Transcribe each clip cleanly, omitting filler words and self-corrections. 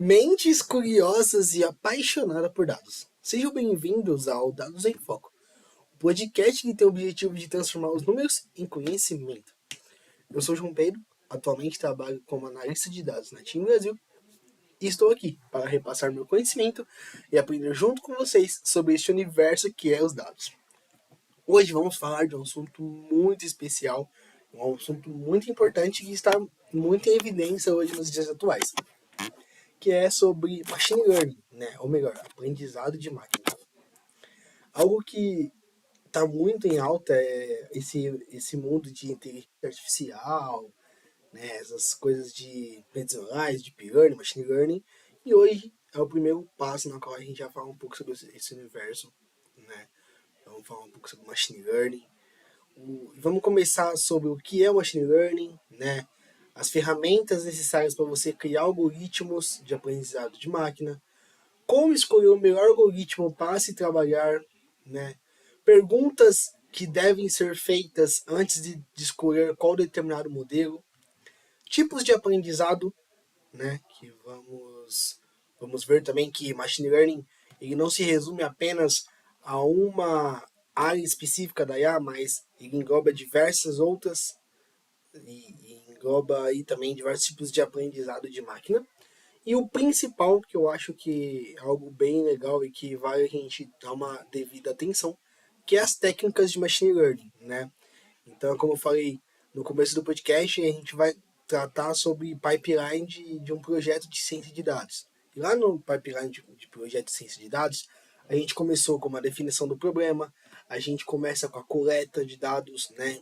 Mentes curiosas e apaixonadas por dados. Sejam bem-vindos ao Dados em Foco, o podcast que tem o objetivo de transformar os números em conhecimento. Eu sou João Pedro, atualmente trabalho como analista de dados na TIM Brasil e estou aqui para repassar meu conhecimento e aprender junto com vocês sobre este universo que é os dados. Hoje vamos falar de um assunto muito especial, um assunto muito importante que está muito em evidência hoje nos dias atuais, que é sobre machine learning, né? Ou melhor, aprendizado de máquina. Algo que está muito em alta é esse mundo de inteligência artificial, né? Essas coisas de redes neurais, de deep learning, machine learning. E hoje é o primeiro passo na qual a gente vai falar um pouco sobre esse universo, né? Vamos falar um pouco sobre machine learning. Vamos começar sobre o que é o machine learning, né? As ferramentas necessárias para você criar algoritmos de aprendizado de máquina, como escolher o melhor algoritmo para se trabalhar, né? Perguntas que devem ser feitas antes de escolher qual determinado modelo, tipos de aprendizado, né? Que vamos ver também que machine learning ele não se resume apenas a uma área específica da IA, mas ele engloba diversas outras e engloba aí também diversos tipos de aprendizado de máquina. E o principal, que eu acho que é algo bem legal e que vale a gente dar uma devida atenção, que é as técnicas de machine learning, né? Então, como eu falei no começo do podcast, a gente vai tratar sobre pipeline de um projeto de ciência de dados. E lá no pipeline de projeto de ciência de dados, a gente começou com uma definição do problema, a gente começa com a coleta de dados, né?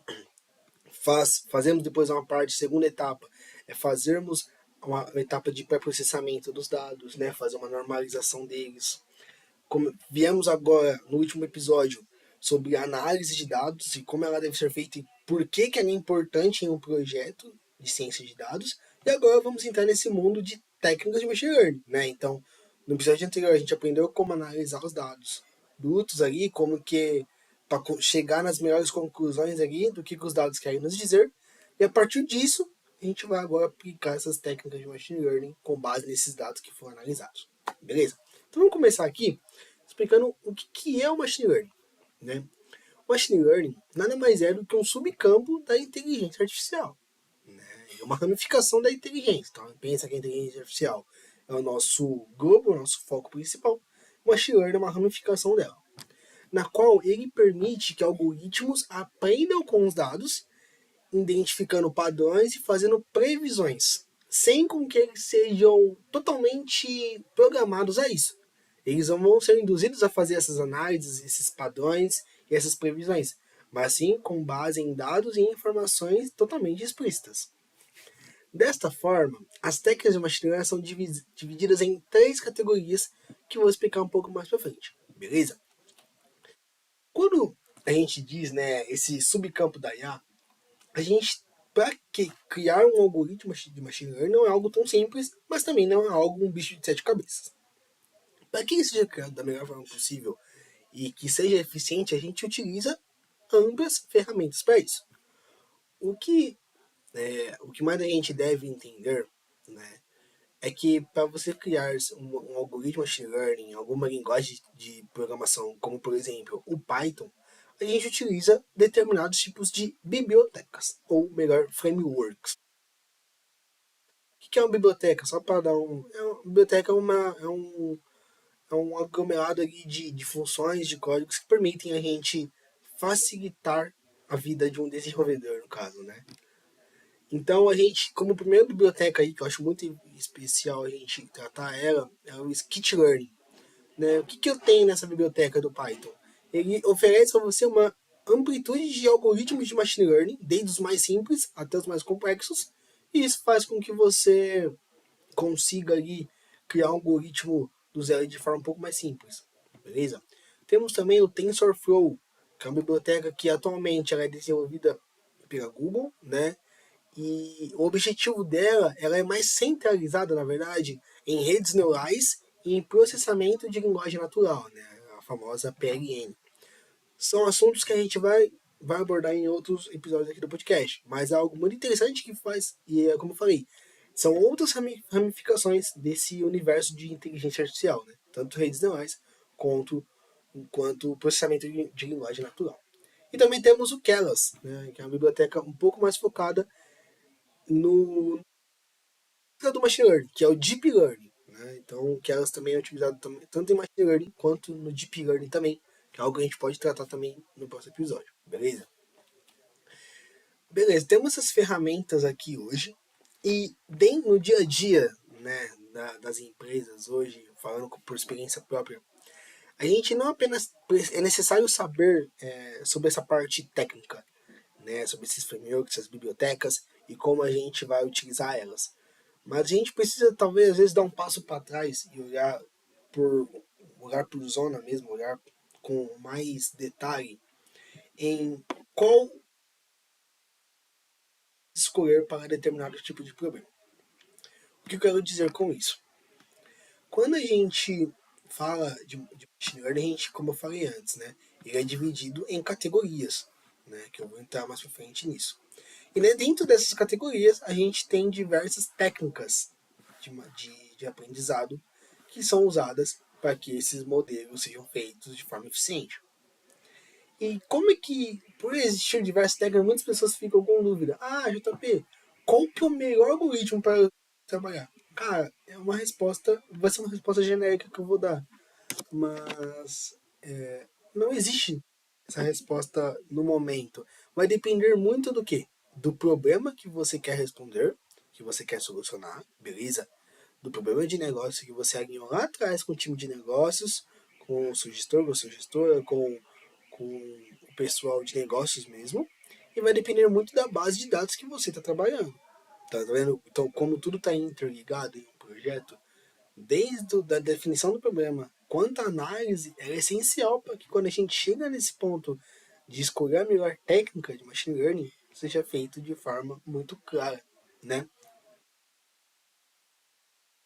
Fazemos depois uma parte, segunda etapa, é fazermos uma etapa de pré-processamento dos dados, né, fazer uma normalização deles. Como viemos agora no último episódio sobre a análise de dados e como ela deve ser feita e por que ela é importante em um projeto de ciência de dados. E agora vamos entrar nesse mundo de técnicas de machine learning, né? Então, no episódio anterior a gente aprendeu como analisar os dados brutos ali, como que para chegar nas melhores conclusões ali do que os dados querem nos dizer. E a partir disso, a gente vai agora aplicar essas técnicas de machine learning com base nesses dados que foram analisados. Beleza? Então vamos começar aqui explicando o que é o machine learning, né? O machine learning nada mais é do que um subcampo da inteligência artificial, né? É uma ramificação da inteligência. Então, pensa que a inteligência artificial é o nosso globo, o nosso foco principal. O machine learning é uma ramificação dela, na qual ele permite que algoritmos aprendam com os dados, identificando padrões e fazendo previsões, sem com que eles sejam totalmente programados a isso. Eles não vão ser induzidos a fazer essas análises, esses padrões e essas previsões, mas sim com base em dados e informações totalmente explícitas. Desta forma, as técnicas de machine learning são divididas em três categorias que eu vou explicar um pouco mais para frente, beleza? Quando a gente diz, né, esse subcampo da IA, a gente, para criar um algoritmo de machine learning não é algo tão simples, mas também não é algo um bicho de sete cabeças. Para que isso seja criado da melhor forma possível e que seja eficiente, a gente utiliza amplas ferramentas para isso. O que mais a gente deve entender, né, é que para você criar um algoritmo de machine learning, alguma linguagem de programação, como por exemplo o Python, a gente utiliza determinados tipos de bibliotecas, ou melhor, frameworks. O que é uma biblioteca? Só para dar um. Uma biblioteca é um aglomerado ali de funções, de códigos que permitem a gente facilitar a vida de um desenvolvedor, no caso, né? Então a gente, como primeira biblioteca aí, que eu acho muito especial a gente tratar ela, é o Skitlearning. Né? O que eu tenho nessa biblioteca do Python? Ele oferece para você uma amplitude de algoritmos de machine learning, desde os mais simples até os mais complexos, e isso faz com que você consiga ali criar um algoritmo do zero de forma um pouco mais simples, beleza? Temos também o TensorFlow, que é uma biblioteca que atualmente ela é desenvolvida pela Google, né? E o objetivo dela, ela é mais centralizada, na verdade, em redes neurais e em processamento de linguagem natural, né? A famosa PLN. São assuntos que a gente vai abordar em outros episódios aqui do podcast, mas é algo muito interessante que faz, e é como eu falei, são outras ramificações desse universo de inteligência artificial, né? Tanto redes neurais quanto processamento de linguagem natural. E também temos o Keras, né, que é uma biblioteca um pouco mais focada no do machine learning, que é o deep learning. Né? Então, o Keras também é utilizado tanto em machine learning quanto no deep learning também, que é algo que a gente pode tratar também no próximo episódio, beleza? Beleza, temos essas ferramentas aqui hoje e bem no dia a dia, né, das empresas hoje, falando por experiência própria, a gente não apenas é necessário saber sobre essa parte técnica, né, sobre esses frameworks, essas bibliotecas e como a gente vai utilizar elas, mas a gente precisa talvez às vezes dar um passo para trás e olhar por zona mesmo, olhar com mais detalhe em qual escolher para determinado tipo de problema. O que eu quero dizer com isso? Quando a gente fala de machine learning, a gente, como eu falei antes, né, ele é dividido em categorias, né, que eu vou entrar mais para frente nisso. E né, dentro dessas categorias, a gente tem diversas técnicas de aprendizado que são usadas para que esses modelos sejam feitos de forma eficiente. E como é que, por existir diversas técnicas, muitas pessoas ficam com dúvida. Ah, JP, qual que é o melhor algoritmo para trabalhar? Cara, vai ser uma resposta genérica que eu vou dar. Mas não existe essa resposta no momento. Vai depender muito do quê? Do problema que você quer responder, que você quer solucionar, beleza? Do problema de negócio que você alinhou lá atrás com o time de negócios, com o seu gestor, com a sua gestora, com o pessoal de negócios mesmo. E vai depender muito da base de dados que você está trabalhando. Tá vendo? Então, como tudo está interligado em um projeto, desde a definição do problema quanto a análise, é essencial para que quando a gente chega nesse ponto de escolher a melhor técnica de machine learning, seja feito de forma muito clara, né?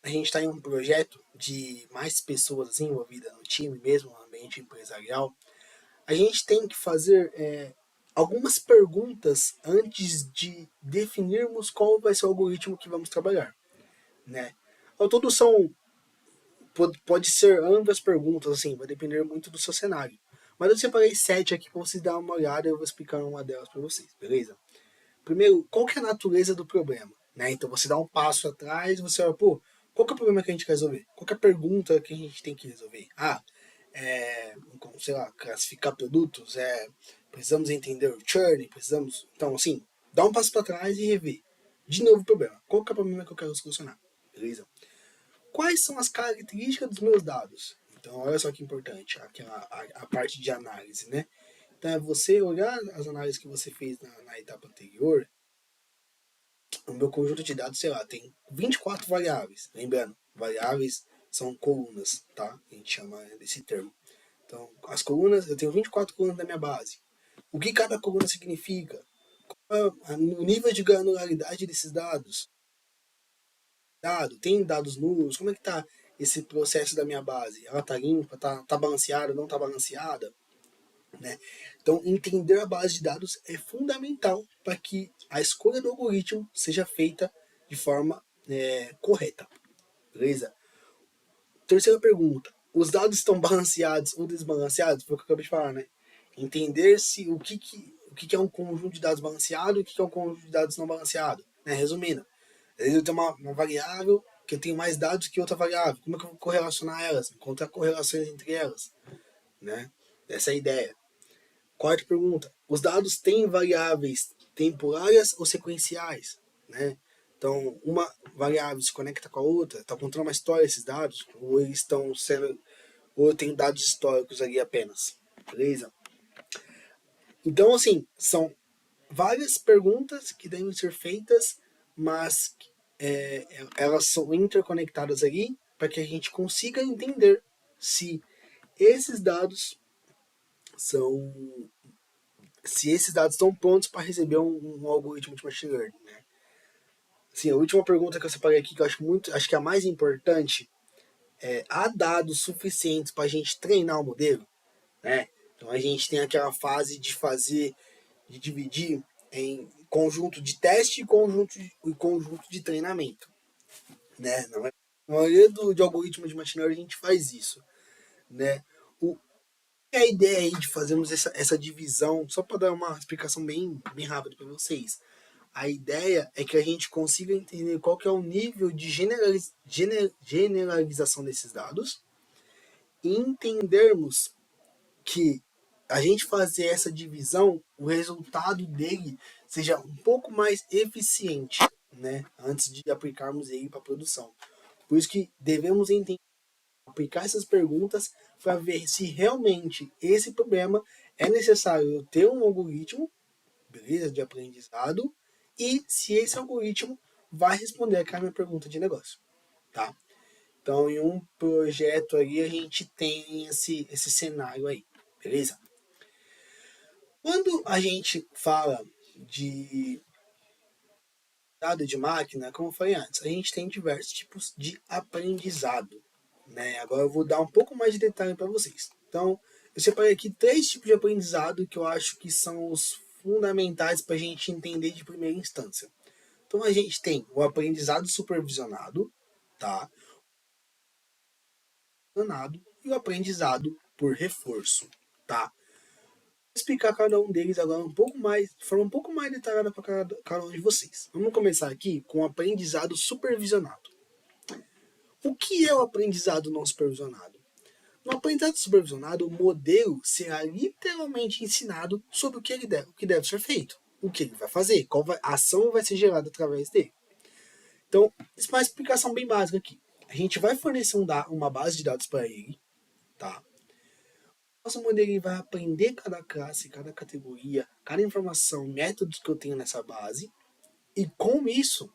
A gente está em um projeto de mais pessoas assim, envolvidas no time mesmo, no ambiente empresarial. A gente tem que fazer algumas perguntas antes de definirmos qual vai ser o algoritmo que vamos trabalhar, né? Ao todo são pode ser ambas perguntas, assim, vai depender muito do seu cenário. Mas eu separei 7 aqui para vocês darem uma olhada e eu vou explicar uma delas para vocês, beleza? Primeiro, qual que é a natureza do problema? Né? Então você dá um passo atrás e você olha, pô, qual que é o problema que a gente quer resolver? Qual que é a pergunta que a gente tem que resolver? Sei lá, classificar produtos, precisamos entender o churn, precisamos... Então, assim, dá um passo para trás e rever. De novo o problema. Qual que é o problema que eu quero solucionar? Beleza? Quais são as características dos meus dados? Então, olha só que importante, a parte de análise, né? Então, é você olhar as análises que você fez na etapa anterior, o meu conjunto de dados, sei lá, tem 24 variáveis. Lembrando, variáveis são colunas, tá? A gente chama desse termo. Então, as colunas, eu tenho 24 colunas na minha base. O que cada coluna significa? O nível de granularidade desses dados? Tem dados nulos? Como é que está esse processo da minha base? Ela está limpa? Tá balanceada? Não está balanceada? Né? Então, entender a base de dados é fundamental para que a escolha do algoritmo seja feita de forma correta. Beleza? Terceira pergunta. Os dados estão balanceados ou desbalanceados? Foi o que eu acabei de falar, né? Entender se o que é um conjunto de dados balanceado e o que é um conjunto de dados não balanceado. Né? Resumindo, eu tenho uma variável que eu tenho mais dados que outra variável. Como é que eu vou correlacionar elas? Encontrar correlações entre elas. Né? Essa é a ideia. Quarta pergunta. Os dados têm variáveis temporárias ou sequenciais? Né? Então, uma variável se conecta com a outra, está contando uma história esses dados, ou eles estão sendo, ou eu tenho dados históricos ali apenas. Beleza? Então, assim, são várias perguntas que devem ser feitas, mas elas são interconectadas ali para que a gente consiga entender se esses dados são se esses dados estão prontos para receber um algoritmo de machine learning. Né? Assim, a última pergunta que eu separei aqui, que eu acho que é a mais importante, há dados suficientes para a gente treinar o modelo? Né? Então a gente tem aquela fase de dividir em conjunto de teste e conjunto de treinamento. né? Na maioria de algoritmos de machine learning a gente faz isso, né? A ideia aí de fazermos essa divisão, só para dar uma explicação bem rápida para vocês. A ideia é que a gente consiga entender qual que é o nível de generalização desses dados e entendermos que a gente fazer essa divisão, o resultado dele seja um pouco mais eficiente, né? Antes de aplicarmos ele para a produção. Por isso que devemos entender, aplicar essas perguntas para ver se realmente esse problema é necessário eu ter um algoritmo, beleza, de aprendizado, e se esse algoritmo vai responder aquela minha pergunta de negócio, tá? Então, em um projeto aí, a gente tem esse cenário aí, beleza? Quando a gente fala de dado de máquina, como eu falei antes, a gente tem diversos tipos de aprendizado, né? Agora eu vou dar um pouco mais de detalhe para vocês. Então, eu separei aqui 3 tipos de aprendizado que eu acho que são os fundamentais para a gente entender de primeira instância. Então, a gente tem o aprendizado supervisionado, tá? E o aprendizado por reforço, tá? Vou explicar cada um deles agora um pouco mais, de forma um pouco mais detalhada para cada um de vocês. Vamos começar aqui com o aprendizado supervisionado. O que é o aprendizado não supervisionado? No aprendizado supervisionado, o modelo será literalmente ensinado sobre o que deve ser feito, o que ele vai fazer, a ação vai ser gerada através dele. Então, isso é uma explicação bem básica aqui. A gente vai fornecer uma base de dados para ele, tá? Nosso modelo vai aprender cada classe, cada categoria, cada informação, métodos que eu tenho nessa base, e com isso,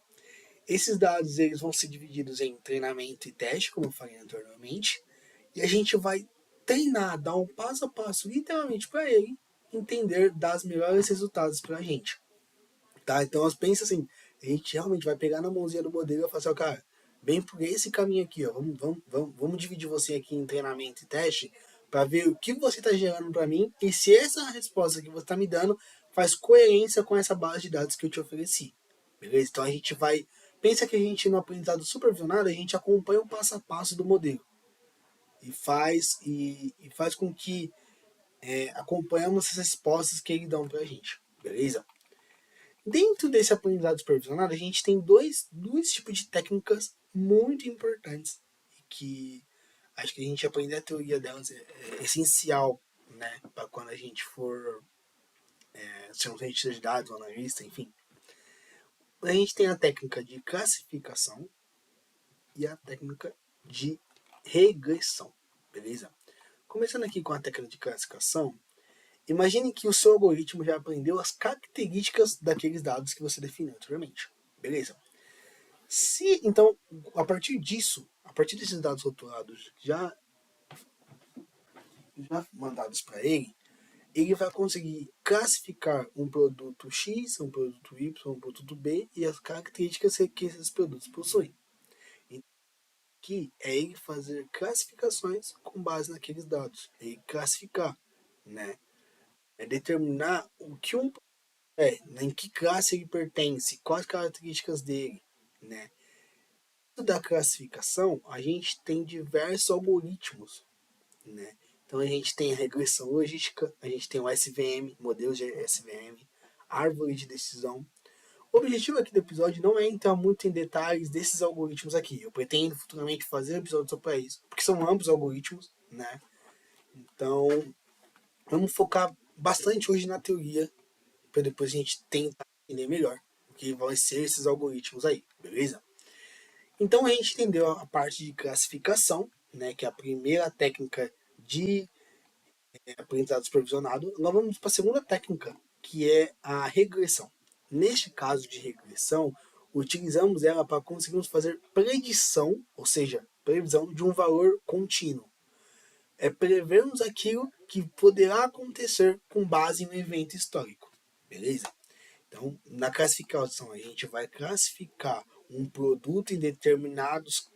esses dados eles vão ser divididos em treinamento e teste, como eu falei anteriormente, e a gente vai treinar, dar um passo a passo, literalmente, para ele entender, dar os melhores resultados para a gente. Tá? Então, pensa assim, a gente realmente vai pegar na mãozinha do modelo e falar assim, ó, cara, bem por esse caminho aqui, ó, vamos dividir você aqui em treinamento e teste para ver o que você está gerando para mim e se essa resposta que você está me dando faz coerência com essa base de dados que eu te ofereci. Beleza? Então a gente vai. Pensa que a gente no aprendizado supervisionado, a gente acompanha o passo a passo do modelo e faz com que acompanhamos as respostas que ele dão para a gente. Beleza? Dentro desse aprendizado supervisionado, a gente tem dois tipos de técnicas muito importantes e que acho que a gente aprender a teoria delas é essencial, né, para quando a gente for ser um cientista de dados, um analista, enfim. A gente tem a técnica de classificação e a técnica de regressão, beleza? Começando aqui com a técnica de classificação, imagine que o seu algoritmo já aprendeu as características daqueles dados que você definiu anteriormente, beleza? Se então, a partir disso, a partir desses dados rotulados já mandados para ele vai conseguir classificar um produto X, um produto Y, um produto B e as características que esses produtos possuem. Aqui é ele fazer classificações com base naqueles dados, é ele classificar, né? É determinar o que em que classe ele pertence, quais características dele, né? Da classificação, a gente tem diversos algoritmos, né? Então a gente tem a regressão logística, a gente tem o SVM, modelos de SVM, árvore de decisão. O objetivo aqui do episódio não é entrar muito em detalhes desses algoritmos aqui. Eu pretendo futuramente fazer um episódio só para isso, porque são amplos algoritmos, né? Então vamos focar bastante hoje na teoria, para depois a gente tentar entender melhor o que vão ser esses algoritmos aí, beleza? Então a gente entendeu a parte de classificação, né, que é a primeira técnica de aprendizado supervisionado. Nós vamos para a segunda técnica, que é a regressão. Neste caso de regressão, utilizamos ela para conseguirmos fazer predição, ou seja, previsão de um valor contínuo. É prevermos aquilo que poderá acontecer com base em um evento histórico. Beleza? Então, na classificação, a gente vai classificar um produto em determinados,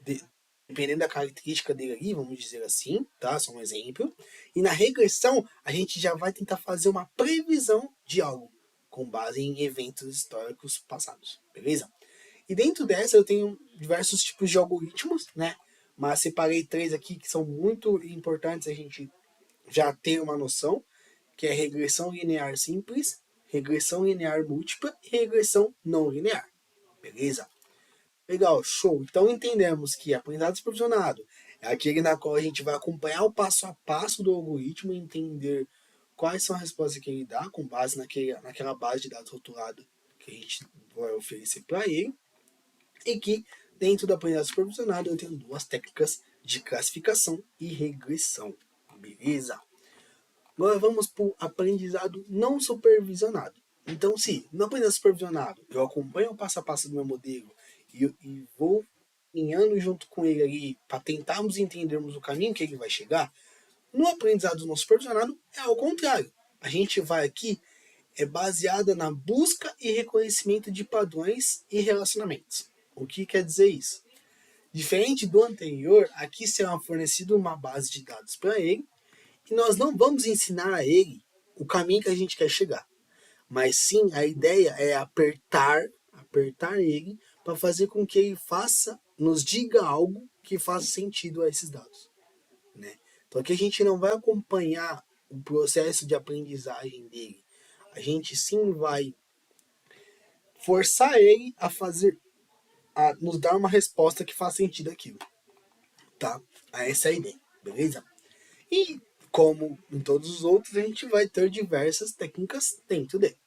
dependendo da característica dele ali, vamos dizer assim, tá? Só um exemplo. E na regressão, a gente já vai tentar fazer uma previsão de algo com base em eventos históricos passados, beleza? E dentro dessa eu tenho diversos tipos de algoritmos, né? Mas separei 3 aqui que são muito importantes a gente já ter uma noção, que é regressão linear simples, regressão linear múltipla e regressão não linear. Beleza? Legal, show. Então entendemos que aprendizado supervisionado é aquele na qual a gente vai acompanhar o passo a passo do algoritmo e entender quais são as respostas que ele dá com base naquela base de dados rotulada que a gente vai oferecer para ele. E que dentro do aprendizado supervisionado eu tenho 2 técnicas de classificação e regressão. Beleza? Agora vamos para o aprendizado não supervisionado. Então, se no aprendizado supervisionado eu acompanho o passo a passo do meu modelo e vou caminhando junto com ele ali para tentarmos entendermos o caminho que ele vai chegar, no aprendizado não supervisionado é ao contrário. A gente vai aqui baseada na busca e reconhecimento de padrões e relacionamentos. O que quer dizer isso? Diferente do anterior, aqui será fornecido uma base de dados para ele e nós não vamos ensinar a ele o caminho que a gente quer chegar. Mas sim, a ideia é apertar ele para fazer com que ele nos diga algo que faça sentido a esses dados, né? Então aqui a gente não vai acompanhar o processo de aprendizagem dele. A gente sim vai forçar ele a nos dar uma resposta que faça sentido aquilo, tá? Essa é a ideia, beleza? E como em todos os outros, a gente vai ter diversas técnicas dentro dele.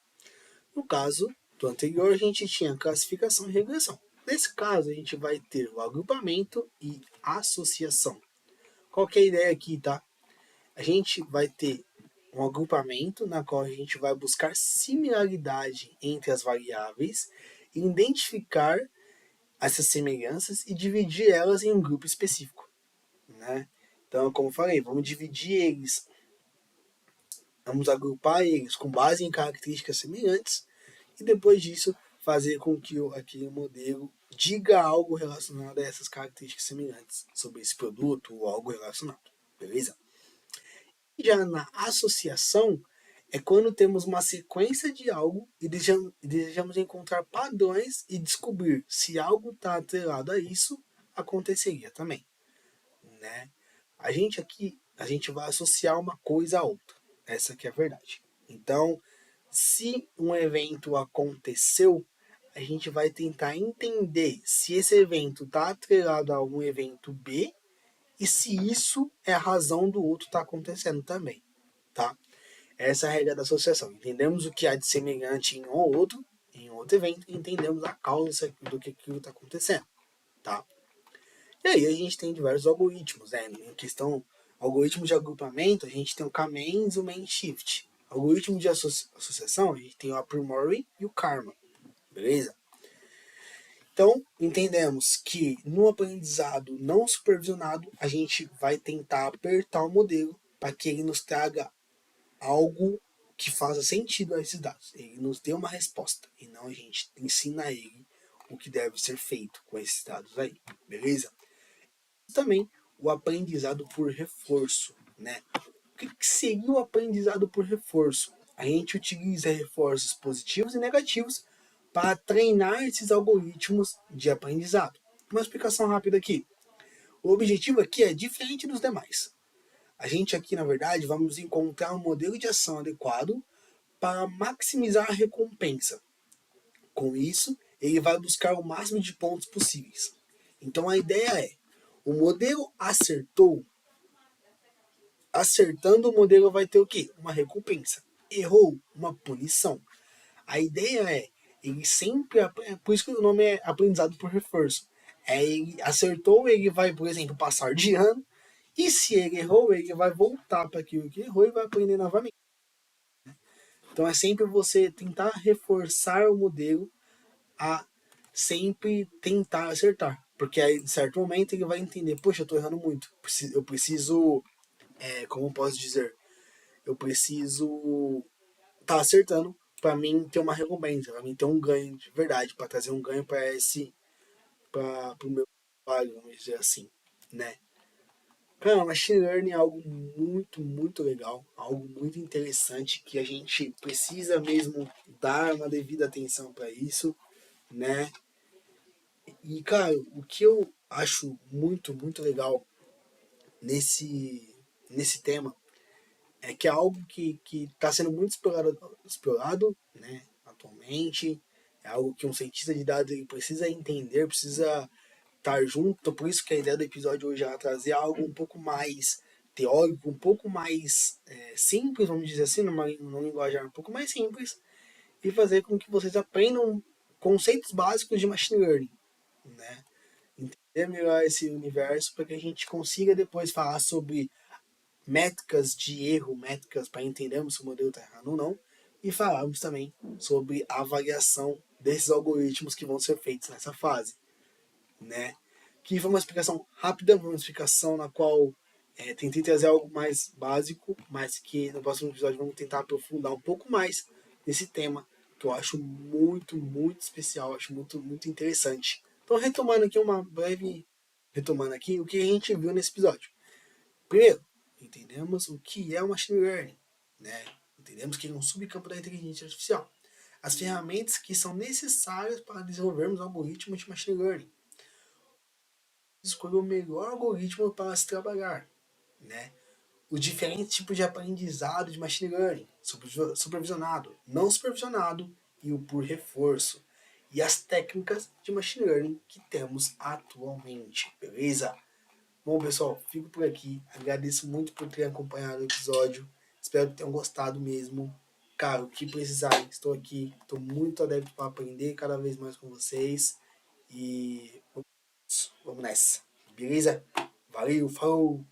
No caso do anterior, a gente tinha classificação e regressão. Nesse caso, a gente vai ter o agrupamento e associação. Qual que é a ideia aqui, tá? A gente vai ter um agrupamento na qual a gente vai buscar similaridade entre as variáveis, identificar essas semelhanças e dividir elas em um grupo específico, né? Então, como eu falei, vamos agrupar eles com base em características semelhantes e depois disso fazer com que aquele modelo diga algo relacionado a essas características semelhantes sobre esse produto ou algo relacionado, beleza? Já na associação é quando temos uma sequência de algo e desejamos encontrar padrões e descobrir se algo está atrelado a isso, aconteceria também, né? A gente vai associar uma coisa a outra. Essa que é a verdade. Então, se um evento aconteceu, a gente vai tentar entender se esse evento está atrelado a algum evento B e se isso é a razão do outro estar acontecendo também, tá? Essa é a regra da associação. Entendemos o que há de semelhante em outro evento, e entendemos a causa do que aquilo está acontecendo, tá? E aí a gente tem diversos algoritmos, né? Em questão, algoritmos de agrupamento, a gente tem o K-means e o main shift. Algoritmo de associação, a gente tem o a priori e o karma, beleza? Então, entendemos que no aprendizado não supervisionado, a gente vai tentar apertar o modelo para que ele nos traga algo que faça sentido a esses dados. Ele nos dê uma resposta e não a gente ensina a ele o que deve ser feito com esses dados aí, beleza? Também o aprendizado por reforço, né? O que seria o aprendizado por reforço? A gente utiliza reforços positivos e negativos para treinar esses algoritmos de aprendizado. Uma explicação rápida aqui. O objetivo aqui é diferente dos demais. A gente aqui, na verdade, vamos encontrar um modelo de ação adequado para maximizar a recompensa. Com isso, ele vai buscar o máximo de pontos possíveis. Então a ideia é, o modelo acertou, acertando o modelo vai ter o quê? Uma recompensa. Errou, uma punição. A ideia é, ele sempre, por isso que o nome é aprendizado por reforço. Ele acertou, ele vai, por exemplo, passar de ano, e se ele errou, ele vai voltar para aquilo que errou e vai aprender novamente. Então é sempre você tentar reforçar o modelo a sempre tentar acertar. Porque aí, em certo momento, ele vai entender, poxa, eu estou errando muito. Eu preciso, como eu posso dizer, eu preciso estar acertando para mim ter uma recompensa, para mim ter um ganho de verdade, para trazer um ganho para o meu trabalho, vamos dizer assim, né? Cara, machine learning é algo muito, muito legal, algo muito interessante que a gente precisa mesmo dar uma devida atenção para isso, né? E, cara, o que eu acho muito, muito legal nesse tema é que é algo que está sendo muito explorado, né, atualmente. É algo que um cientista de dados ele precisa entender, precisa estar junto. Então, por isso que a ideia do episódio hoje é trazer algo um pouco mais teórico, um pouco mais simples, vamos dizer assim, numa linguagem um pouco mais simples, e fazer com que vocês aprendam conceitos básicos de machine learning, né? Entender melhor esse universo para que a gente consiga depois falar sobre métricas de erro, métricas para entendermos se o modelo está errado ou não, e falarmos também sobre a avaliação desses algoritmos que vão ser feitos nessa fase, né? Que foi uma explicação rápida, uma explicação na qual tentei trazer algo mais básico, mas que no próximo episódio vamos tentar aprofundar um pouco mais nesse tema, que eu acho muito, muito especial, acho muito, muito interessante. Então, retomando aqui uma breve, retomando aqui o que a gente viu nesse episódio. Primeiro, entendemos o que é o machine learning, né? Entendemos que é um subcampo da inteligência artificial. As ferramentas que são necessárias para desenvolvermos algoritmos de machine learning. Escolher o melhor algoritmo para se trabalhar, né? Os diferentes tipos de aprendizado de machine learning, supervisionado, não supervisionado e o por reforço. E as técnicas de machine learning que temos atualmente, beleza? Bom, pessoal, fico por aqui. Agradeço muito por ter acompanhado o episódio. Espero que tenham gostado mesmo. Cara, o que precisarem, estou aqui. Estou muito adepto para aprender cada vez mais com vocês. E vamos nessa. Beleza? Valeu, falou!